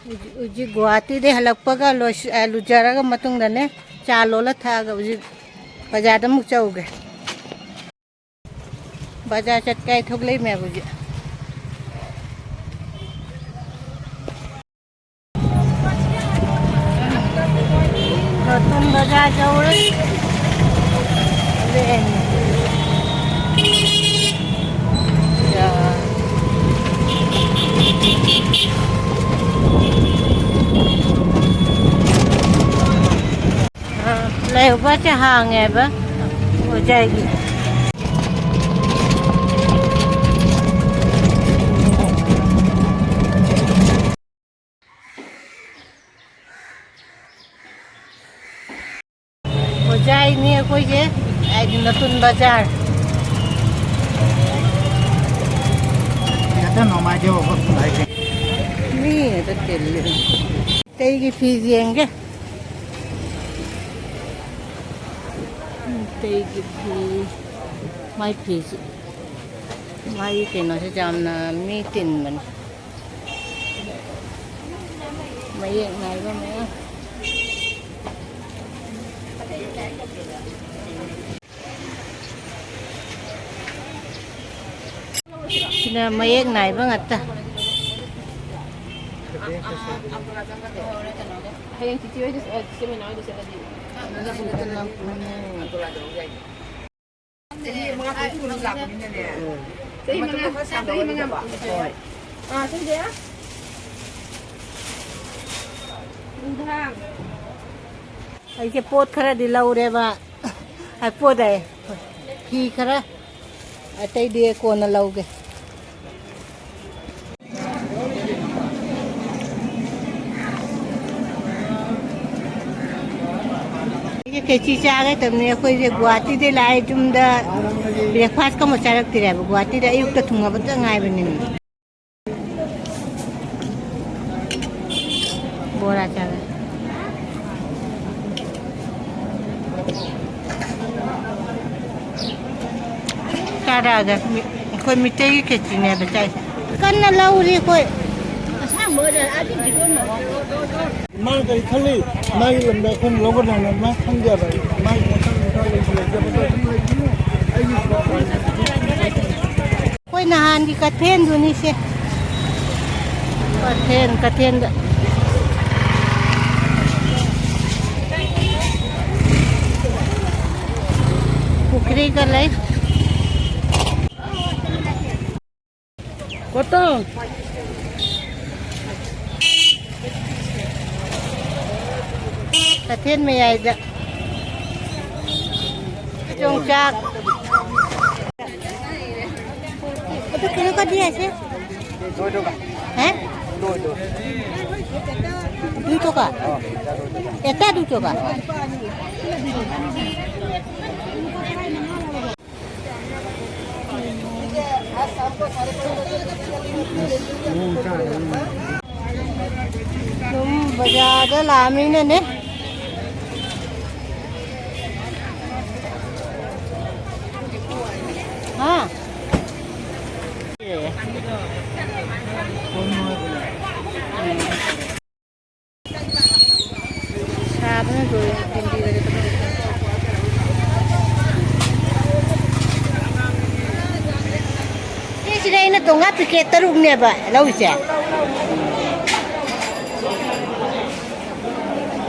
उजी गुवाहाटी दे हलक्पगा लुजरगा मतुंगदने चा लोला थागा उजी बाजार मुक चौगे बाजार चटकाय थोगले मैं उजी नतुन बाजार जाऊरे ऊपर से हाँ है हो जाएगी हो जाए नहीं है कोई ये नतुन बाजार नहीं है तो तेल की फीस देंगे तेगी माई फीस माई केनो से जामना मी तीन मन माई एक नाई बा मैं ना माई एक नाई बा ngata Hayang cici aja cici mana aja saya tadi. Jadi mengaku itu belum laku ini dia. Jadi mengaku. Ah, itu dia. Udah. ऐसे पोत खरा दिलाऊ रे बा पोत है फी खरा अतई दिए को न लाऊगे ये कैची से आ गए तुमने कोई ये गुवाहाटी दे लाए तुम दा ब्रेकफास्ट का मचा रखती रहे गुवाहाटी दे युक्त थुंगा बता गाय बने बोरा चावे चारा अगर कोई मिट्टी की कैची ने बचाई करना लाऊ रे कोई सांग बोल आज जीवन मां कई खली माई लंबा खन लोगो ना मा खन जा भाई माई कोई नहान की कथेन दुनी से कथेन पुखरी कर ले Koto. कथेन में आई जा चौंचाक तो किलो का दिया ऐसे दो का हैं दो दूटो का ऐसा दूटो का तुम बाजार लामी ने हाँ साबुन दो हिंदी वाले ये सिलाई ना तो ngap tiket teruk ni apa lau je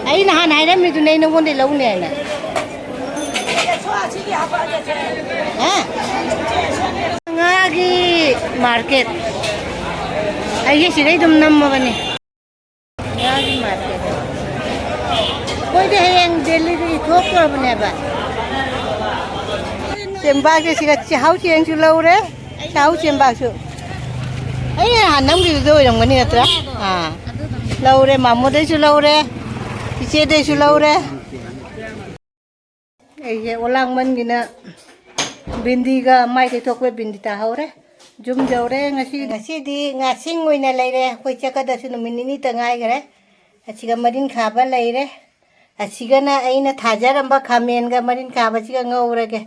ai na han hai na mi tu nei na won de lau ne na ha ngagi market ai ye sirai dum nam ma bane ngagi market koi de yang delivery thok ko bane ba temba ke siga chau chiang chu lau re chau temba chu ai han nam gi do yang mani atra ha lau re mamu de chu lau re piche de chu lau re ai ye olang man gi na bindi ga mai te thok we bindi ta haure jum jore ngasi di ngasing oina leire koi chaka da su numini ni ta ngai gare achiga marin khaba leire achiga na aina thajaramba khamen ga marin khaba chiga ngaure ge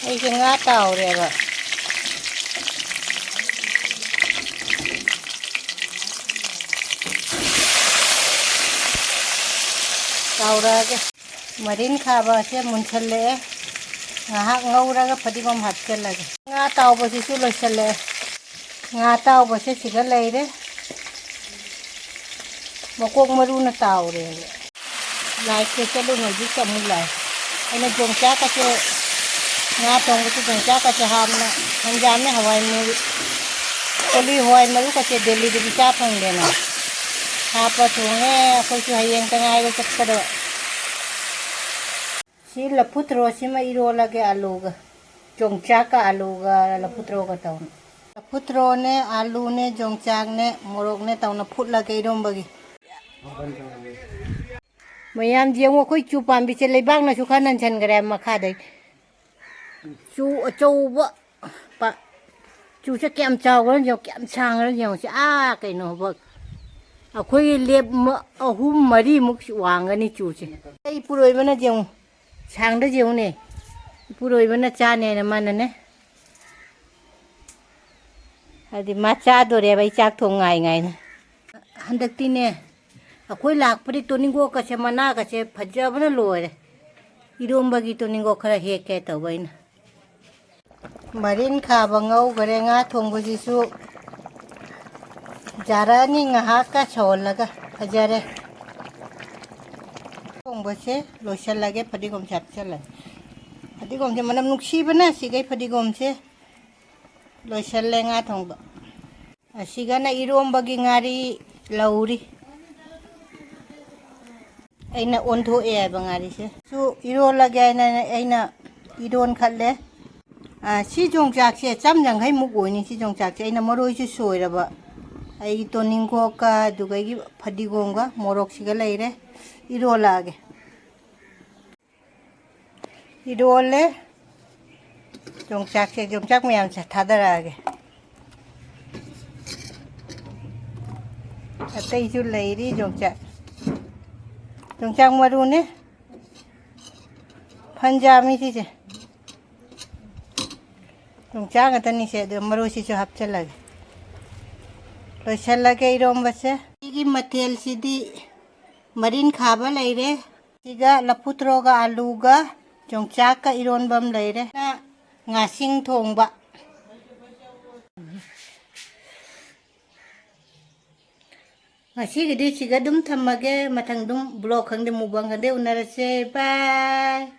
ai ke nga taure ba ꯇꯥꯎꯔꯛꯑꯒꯦ ꯃꯔꯤꯟ ꯈꯥꯕꯁꯦ ꯃꯨꯟꯁꯜꯂꯛꯑꯦ ꯉꯥꯏꯍꯥꯛ ꯉꯧꯔꯒ ꯐꯗꯤꯒꯣꯝ ꯍꯥꯞꯆꯤꯜꯂꯒꯦ ꯉꯥ ꯇꯥꯎꯕꯁꯤꯁꯨ ꯂꯣꯏꯁꯜꯂꯛꯑꯦ ꯉꯥ ꯇꯥꯎꯕꯁꯦ ꯁꯤꯗ ꯂꯩꯔꯦ ꯃꯀꯣꯛ ꯃꯔꯨꯅ ꯇꯥꯎꯔꯦ ꯂꯥꯏꯠꯁꯦ ꯆꯠꯂꯨꯉꯩꯗꯤ ꯑꯃꯨꯛ ꯂꯥꯛꯑꯦ ꯑꯩꯅ ꯌꯣꯡꯆꯥꯛꯀꯁꯦ ꯉꯥ ꯊꯣꯡꯕꯁꯦ ꯌꯣꯡꯆꯥꯛꯀꯁꯦ ꯍꯥꯞꯅ ꯍꯪꯒꯥꯝꯅꯦ ꯍꯋꯥꯏ ꯃꯔꯨ ꯀꯣꯂꯤ ꯍꯋꯥꯏ ꯃꯔꯨꯀꯁꯦ ꯗꯦꯜꯂꯤꯗꯗꯤ ꯆꯥ ꯐꯪꯗꯦꯅ ꯍꯥꯞꯄ ꯊꯣꯡꯉꯦ ꯑꯩꯈꯣꯏꯁꯨ ꯍꯌꯦꯡꯇ ꯉꯥꯏꯕ ꯆꯠꯀꯗꯕ ꯁꯤ ꯂꯐꯨ ꯊꯔꯣꯁꯤꯃ ꯏꯔꯣꯜꯂꯒꯦ ꯑꯂꯨꯒ ꯌꯣꯡꯆꯥꯛꯀ ꯑꯂꯨꯒ ꯂꯐꯨ ꯊꯔꯣꯒ ꯇꯧꯅ ꯂꯐꯨ ꯊꯔꯣꯅꯦ ꯑꯂꯨꯅꯦ ꯌꯣꯡꯆꯥꯛꯅꯦ ꯃꯣꯔꯣꯛꯅꯦ ꯇꯧꯅ ꯐꯨꯠꯂꯒꯦ ꯏꯔꯣꯝꯕꯒꯤ ꯃꯌꯥꯝ ꯌꯦꯡꯉꯨ ꯑꯩꯈꯣꯏ ꯆꯨ ꯄꯥꯝꯕꯤꯁꯦ ꯂꯩꯕꯥꯛꯅꯁꯨ ꯈꯔ ꯅꯟꯁꯟꯈ꯭ꯔꯦ ꯃꯈꯥꯗꯩ ꯆꯨ ꯑꯆꯧꯕ ꯆꯨꯁꯦ ꯀꯌꯥꯝ ꯆꯥꯎꯈ꯭ꯔꯅꯣ ꯌꯦꯡꯉꯣ ꯀꯌꯥꯝ ꯁꯥꯡꯈ꯭ꯔꯅꯣ ꯌꯦꯡꯉꯣ ꯁꯤ ꯀꯩꯅꯣꯐꯥꯎ ꯑꯩꯈꯣꯏꯒꯤ ꯂꯦꯞ 3-4ꯃꯨꯛ ꯋꯥꯡꯒꯅꯤ ꯆꯨꯁꯦ ꯑꯩ ꯏꯄꯨꯔꯣꯏꯕꯅ ꯌꯦꯡꯉꯨ ꯁꯥꯡꯗ ꯌꯦꯡꯉꯨꯅꯦ ꯏꯄꯨꯔꯣꯏꯕꯅ ꯆꯥꯅꯦꯅ ꯃꯥꯅꯅꯦ ꯍꯥꯏꯗꯤ ꯃꯥ ꯆꯥꯗꯣꯔꯦꯕ ꯑꯩ ꯆꯥꯛ ꯊꯣꯡ ꯉꯥꯏꯅ ꯍꯟꯗꯛꯇꯤꯅꯦ ꯑꯩꯈꯣꯏ ꯂꯥꯛꯄꯗꯤ ꯇꯣꯅꯤꯡꯀꯣꯛꯀꯁꯦ ꯃꯅꯥꯒꯁꯦ ꯐꯖꯕꯅ ꯂꯣꯏꯔꯦ ꯏꯔꯣꯝꯕꯒꯤ ꯇꯣꯅꯤꯡꯀꯣꯛ ꯈꯔ ꯍꯦꯛꯀꯦ ꯇꯧꯕ ꯑꯩꯅ ꯃꯔꯤꯟ ꯈꯥꯕ ꯉꯧꯈꯔꯦ ꯉꯥ ꯊꯣꯡꯕꯁꯤꯁꯨ ꯖꯥꯔꯅꯤ ꯉꯥꯏꯍꯥꯛꯀ ꯁꯧꯍꯜꯂꯒ ꯐꯖꯔꯦ ꯊꯣꯡꯕꯁꯦ ꯂꯣꯏꯁꯤꯜꯂꯒꯦ ꯐꯗꯤꯒꯣꯝꯁꯦ ꯍꯥꯞꯆꯤꯜꯂꯒꯦ ꯐꯗꯤꯒꯣꯝꯁꯦ ꯃꯅꯝ ꯅꯨꯡꯁꯤꯕꯅ ꯁꯤꯒꯩ ꯐꯗꯤꯒꯣꯝꯁꯦ ꯂꯣꯏꯁꯤꯜꯂꯦ ꯉꯥ ꯊꯣꯡꯕ ꯑꯁꯤꯒꯅ ꯏꯔꯣꯝꯕꯒꯤ ꯉꯥꯔꯤ ꯂꯧꯔꯤ ꯑꯩꯅ ꯑꯣꯟꯊꯣꯛꯑꯦ ꯍꯥꯏꯕ ꯉꯥꯔꯤꯁꯦ ꯁꯨ ꯏꯔꯣꯜꯂꯒꯦ ꯍꯥꯏꯅ ꯑꯩꯅ ꯏꯔꯣꯟ ꯈꯠꯂꯦ ꯁꯤ ꯌꯣꯡꯆꯥꯛꯁꯦ 150ꯃꯨꯛ ꯑꯣꯏꯅꯤ ꯁꯤ ꯌꯣꯡꯆꯥꯛꯁꯦ ꯑꯩꯅ ꯃꯔꯣꯏꯁꯨ ꯁꯣꯏꯔꯕ ꯑꯩꯒꯤ ꯇꯣꯅꯤꯡꯈꯣꯛꯀ ꯑꯗꯨꯒꯒꯤ ꯐꯗꯤꯒꯣꯝꯒ ꯃꯣꯔꯣꯛꯁꯤꯒ ꯂꯩꯔꯦ ꯏꯔꯣꯜꯂꯛꯑꯒꯦ 이rol레 용짝 모양 타들어가게 어때 줄래 이리 용짝 마루네 판자미시지 용짝 어떤 이세 마루시죠 합쳐라게 로샬라게 이런버세 이기 마텔시디 마린 카바 레이레 이가 라푸트로가 알루가 종짝과 이론범 레이레 나 nga싱 통바 nga시기디 지가 dum 탐마게 마탕 dum 블록 한데 무방 한데 오늘세 바이